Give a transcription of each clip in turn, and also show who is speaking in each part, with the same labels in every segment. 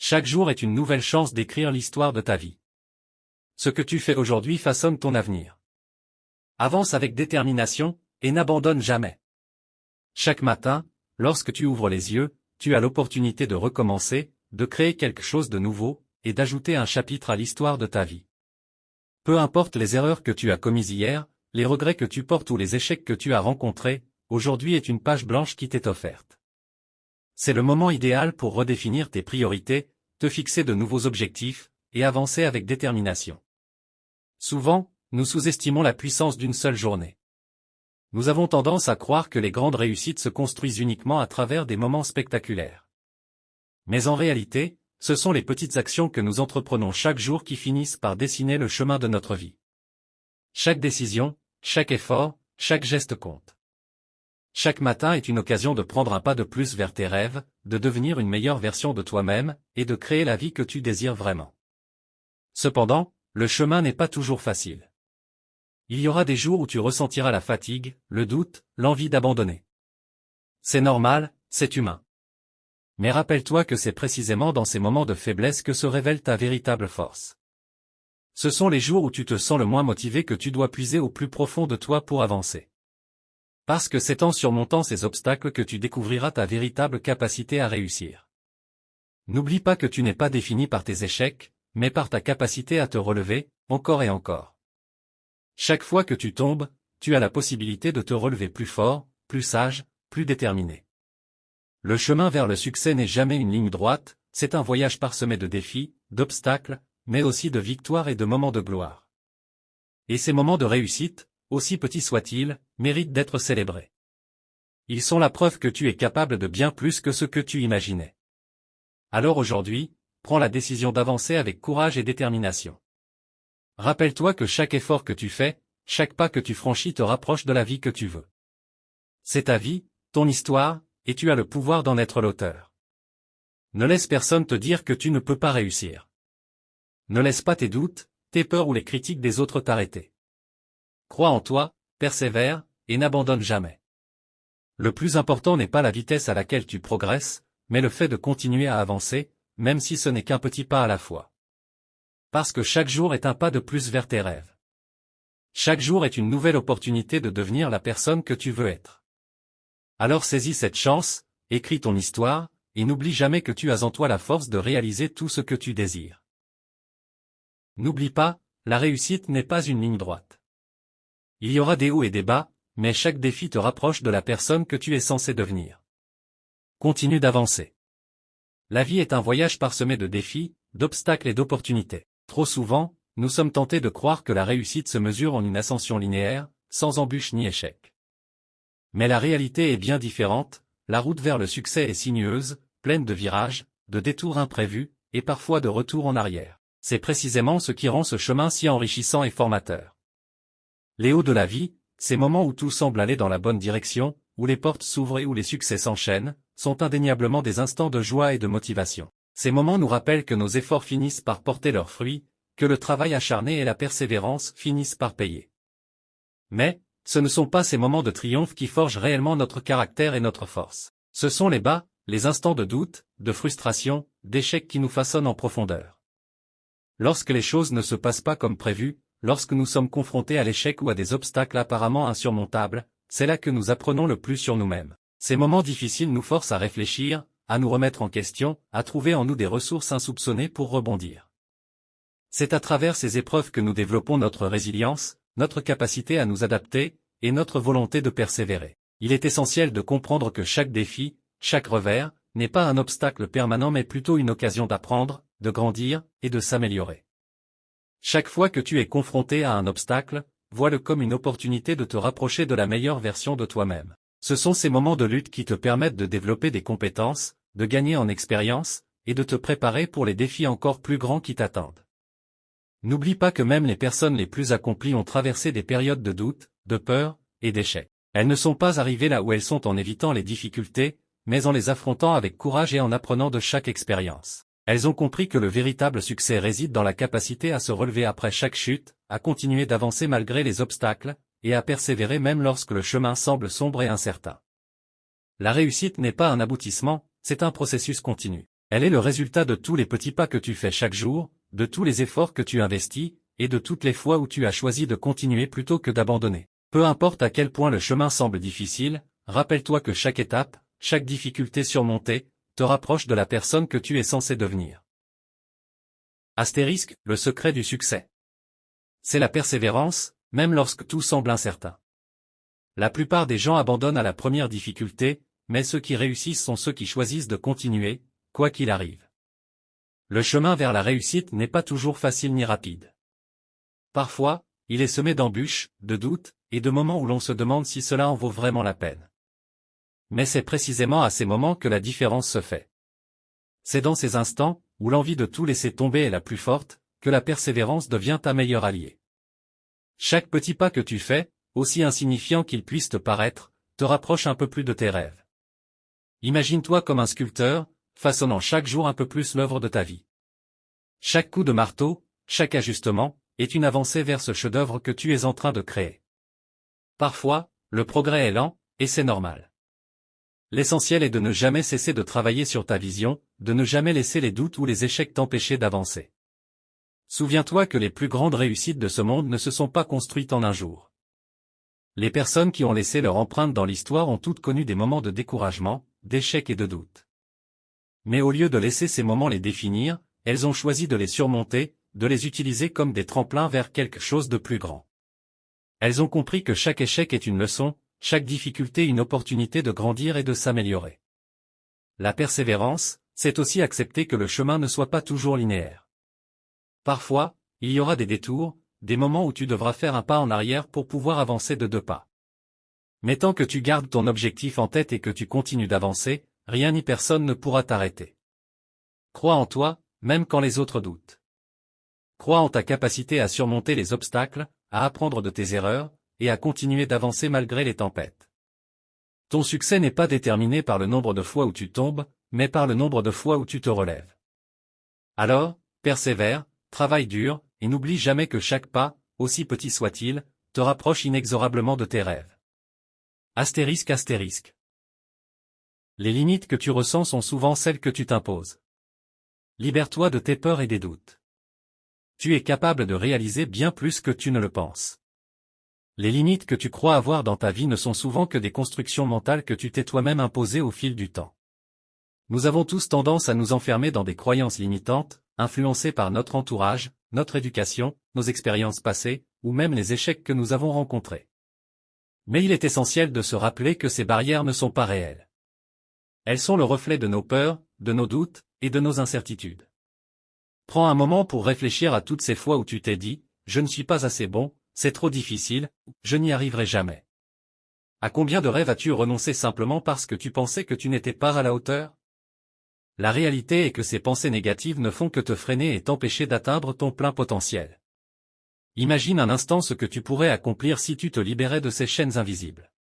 Speaker 1: Chaque jour est une nouvelle chance d'écrire l'histoire de ta vie. Ce que tu fais aujourd'hui façonne ton avenir. Avance avec détermination, et n'abandonne jamais. Chaque matin, lorsque tu ouvres les yeux, tu as l'opportunité de recommencer, de créer quelque chose de nouveau, et d'ajouter un chapitre à l'histoire de ta vie. Peu importe les erreurs que tu as commises hier, les regrets que tu portes ou les échecs que tu as rencontrés, aujourd'hui est une page blanche qui t'est offerte. C'est le moment idéal pour redéfinir tes priorités, te fixer de nouveaux objectifs, et avancer avec détermination. Souvent, nous sous-estimons la puissance d'une seule journée. Nous avons tendance à croire que les grandes réussites se construisent uniquement à travers des moments spectaculaires. Mais en réalité, ce sont les petites actions que nous entreprenons chaque jour qui finissent par dessiner le chemin de notre vie. Chaque décision, chaque effort, chaque geste compte. Chaque matin est une occasion de prendre un pas de plus vers tes rêves, de devenir une meilleure version de toi-même, et de créer la vie que tu désires vraiment. Cependant, le chemin n'est pas toujours facile. Il y aura des jours où tu ressentiras la fatigue, le doute, l'envie d'abandonner. C'est normal, c'est humain. Mais rappelle-toi que c'est précisément dans ces moments de faiblesse que se révèle ta véritable force. Ce sont les jours où tu te sens le moins motivé que tu dois puiser au plus profond de toi pour avancer. Parce que c'est en surmontant ces obstacles que tu découvriras ta véritable capacité à réussir. N'oublie pas que tu n'es pas défini par tes échecs, mais par ta capacité à te relever, encore et encore. Chaque fois que tu tombes, tu as la possibilité de te relever plus fort, plus sage, plus déterminé. Le chemin vers le succès n'est jamais une ligne droite, c'est un voyage parsemé de défis, d'obstacles, mais aussi de victoires et de moments de gloire. Et ces moments de réussite, aussi petits soient-ils, méritent d'être célébrés. Ils sont la preuve que tu es capable de bien plus que ce que tu imaginais. Alors aujourd'hui, prends la décision d'avancer avec courage et détermination. Rappelle-toi que chaque effort que tu fais, chaque pas que tu franchis te rapproche de la vie que tu veux. C'est ta vie, ton histoire, et tu as le pouvoir d'en être l'auteur. Ne laisse personne te dire que tu ne peux pas réussir. Ne laisse pas tes doutes, tes peurs ou les critiques des autres t'arrêter. Crois en toi, persévère, et n'abandonne jamais. Le plus important n'est pas la vitesse à laquelle tu progresses, mais le fait de continuer à avancer, même si ce n'est qu'un petit pas à la fois. Parce que chaque jour est un pas de plus vers tes rêves. Chaque jour est une nouvelle opportunité de devenir la personne que tu veux être. Alors saisis cette chance, écris ton histoire, et n'oublie jamais que tu as en toi la force de réaliser tout ce que tu désires. N'oublie pas, la réussite n'est pas une ligne droite. Il y aura des hauts et des bas, mais chaque défi te rapproche de la personne que tu es censé devenir. Continue d'avancer. La vie est un voyage parsemé de défis, d'obstacles et d'opportunités. Trop souvent, nous sommes tentés de croire que la réussite se mesure en une ascension linéaire, sans embûches ni échecs. Mais la réalité est bien différente, la route vers le succès est sinueuse, pleine de virages, de détours imprévus, et parfois de retours en arrière. C'est précisément ce qui rend ce chemin si enrichissant et formateur. Les hauts de la vie, ces moments où tout semble aller dans la bonne direction, où les portes s'ouvrent et où les succès s'enchaînent, sont indéniablement des instants de joie et de motivation. Ces moments nous rappellent que nos efforts finissent par porter leurs fruits, que le travail acharné et la persévérance finissent par payer. Mais, ce ne sont pas ces moments de triomphe qui forgent réellement notre caractère et notre force. Ce sont les bas, les instants de doute, de frustration, d'échec qui nous façonnent en profondeur. Lorsque les choses ne se passent pas comme prévu, lorsque nous sommes confrontés à l'échec ou à des obstacles apparemment insurmontables, c'est là que nous apprenons le plus sur nous-mêmes. Ces moments difficiles nous forcent à réfléchir, à nous remettre en question, à trouver en nous des ressources insoupçonnées pour rebondir. C'est à travers ces épreuves que nous développons notre résilience, notre capacité à nous adapter, et notre volonté de persévérer. Il est essentiel de comprendre que chaque défi, chaque revers, n'est pas un obstacle permanent mais plutôt une occasion d'apprendre, de grandir, et de s'améliorer. Chaque fois que tu es confronté à un obstacle, vois-le comme une opportunité de te rapprocher de la meilleure version de toi-même. Ce sont ces moments de lutte qui te permettent de développer des compétences, de gagner en expérience, et de te préparer pour les défis encore plus grands qui t'attendent. N'oublie pas que même les personnes les plus accomplies ont traversé des périodes de doute, de peur, et d'échec. Elles ne sont pas arrivées là où elles sont en évitant les difficultés, mais en les affrontant avec courage et en apprenant de chaque expérience. Elles ont compris que le véritable succès réside dans la capacité à se relever après chaque chute, à continuer d'avancer malgré les obstacles, et à persévérer même lorsque le chemin semble sombre et incertain. La réussite n'est pas un aboutissement, c'est un processus continu. Elle est le résultat de tous les petits pas que tu fais chaque jour, de tous les efforts que tu investis, et de toutes les fois où tu as choisi de continuer plutôt que d'abandonner. Peu importe à quel point le chemin semble difficile, rappelle-toi que chaque étape, chaque difficulté surmontée, te rapproche de la personne que tu es censé devenir. Astérisque, le secret du succès. C'est la persévérance, même lorsque tout semble incertain. La plupart des gens abandonnent à la première difficulté, mais ceux qui réussissent sont ceux qui choisissent de continuer, quoi qu'il arrive. Le chemin vers la réussite n'est pas toujours facile ni rapide. Parfois, il est semé d'embûches, de doutes, et de moments où l'on se demande si cela en vaut vraiment la peine. Mais c'est précisément à ces moments que la différence se fait. C'est dans ces instants, où l'envie de tout laisser tomber est la plus forte, que la persévérance devient ta meilleure alliée. Chaque petit pas que tu fais, aussi insignifiant qu'il puisse te paraître, te rapproche un peu plus de tes rêves. Imagine-toi comme un sculpteur, façonnant chaque jour un peu plus l'œuvre de ta vie. Chaque coup de marteau, chaque ajustement, est une avancée vers ce chef-d'œuvre que tu es en train de créer. Parfois, le progrès est lent, et c'est normal. L'essentiel est de ne jamais cesser de travailler sur ta vision, de ne jamais laisser les doutes ou les échecs t'empêcher d'avancer. Souviens-toi que les plus grandes réussites de ce monde ne se sont pas construites en un jour. Les personnes qui ont laissé leur empreinte dans l'histoire ont toutes connu des moments de découragement, d'échecs et de doutes. Mais au lieu de laisser ces moments les définir, elles ont choisi de les surmonter, de les utiliser comme des tremplins vers quelque chose de plus grand. Elles ont compris que chaque échec est une leçon, chaque difficulté une opportunité de grandir et de s'améliorer. La persévérance, c'est aussi accepter que le chemin ne soit pas toujours linéaire. Parfois, il y aura des détours, des moments où tu devras faire un pas en arrière pour pouvoir avancer de 2 pas. Mais tant que tu gardes ton objectif en tête et que tu continues d'avancer, rien ni personne ne pourra t'arrêter. Crois en toi, même quand les autres doutent. Crois en ta capacité à surmonter les obstacles, à apprendre de tes erreurs, et à continuer d'avancer malgré les tempêtes. Ton succès n'est pas déterminé par le nombre de fois où tu tombes, mais par le nombre de fois où tu te relèves. Alors, persévère, travaille dur, et n'oublie jamais que chaque pas, aussi petit soit-il, te rapproche inexorablement de tes rêves. Astérisque astérisque. Les limites que tu ressens sont souvent celles que tu t'imposes. Libère-toi de tes peurs et des doutes. Tu es capable de réaliser bien plus que tu ne le penses. Les limites que tu crois avoir dans ta vie ne sont souvent que des constructions mentales que tu t'es toi-même imposées au fil du temps. Nous avons tous tendance à nous enfermer dans des croyances limitantes, influencées par notre entourage, notre éducation, nos expériences passées, ou même les échecs que nous avons rencontrés. Mais il est essentiel de se rappeler que ces barrières ne sont pas réelles. Elles sont le reflet de nos peurs, de nos doutes, et de nos incertitudes. Prends un moment pour réfléchir à toutes ces fois où tu t'es dit « Je ne suis pas assez bon, c'est trop difficile, je n'y arriverai jamais ». À combien de rêves as-tu renoncé simplement parce que tu pensais que tu n'étais pas à la hauteur? La réalité est que ces pensées négatives ne font que te freiner et t'empêcher d'atteindre ton plein potentiel. Imagine un instant ce que tu pourrais accomplir si tu te libérais de ces chaînes invisibles.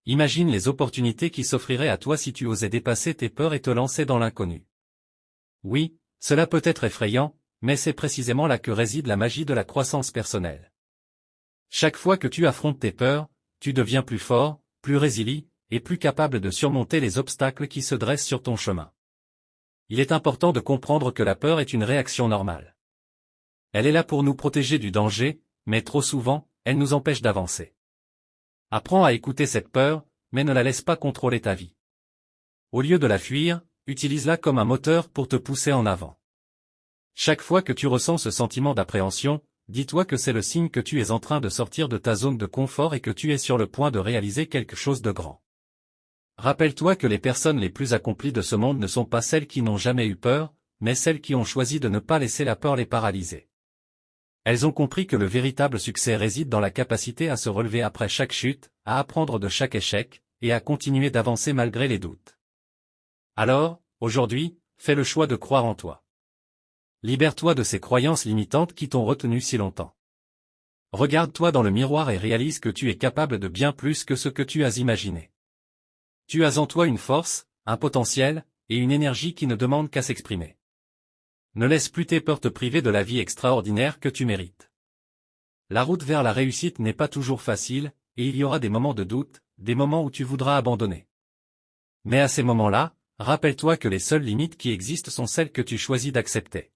Speaker 1: Imagine les opportunités qui s'offriraient à toi si tu osais dépasser tes peurs et te lancer dans l'inconnu. Oui, cela peut être effrayant, mais c'est précisément là que réside la magie de la croissance personnelle. Chaque fois que tu affrontes tes peurs, tu deviens plus fort, plus résilient, et plus capable de surmonter les obstacles qui se dressent sur ton chemin. Il est important de comprendre que la peur est une réaction normale. Elle est là pour nous protéger du danger, mais trop souvent, elle nous empêche d'avancer. Apprends à écouter cette peur, mais ne la laisse pas contrôler ta vie. Au lieu de la fuir, utilise-la comme un moteur pour te pousser en avant. Chaque fois que tu ressens ce sentiment d'appréhension, dis-toi que c'est le signe que tu es en train de sortir de ta zone de confort et que tu es sur le point de réaliser quelque chose de grand. Rappelle-toi que les personnes les plus accomplies de ce monde ne sont pas celles qui n'ont jamais eu peur, mais celles qui ont choisi de ne pas laisser la peur les paralyser. Elles ont compris que le véritable succès réside dans la capacité à se relever après chaque chute, à apprendre de chaque échec, et à continuer d'avancer malgré les doutes. Alors, aujourd'hui, fais le choix de croire en toi. Libère-toi de ces croyances limitantes qui t'ont retenu si longtemps. Regarde-toi dans le miroir et réalise que tu es capable de bien plus que ce que tu as imaginé. Tu as en toi une force, un potentiel, et une énergie qui ne demandent qu'à s'exprimer. Ne laisse plus tes peurs te priver de la vie extraordinaire que tu mérites. La route vers la réussite n'est pas toujours facile, et il y aura des moments de doute, des moments où tu voudras abandonner. Mais à ces moments-là, Rappelle-toi que les seules limites qui existent sont celles que tu choisis d'accepter.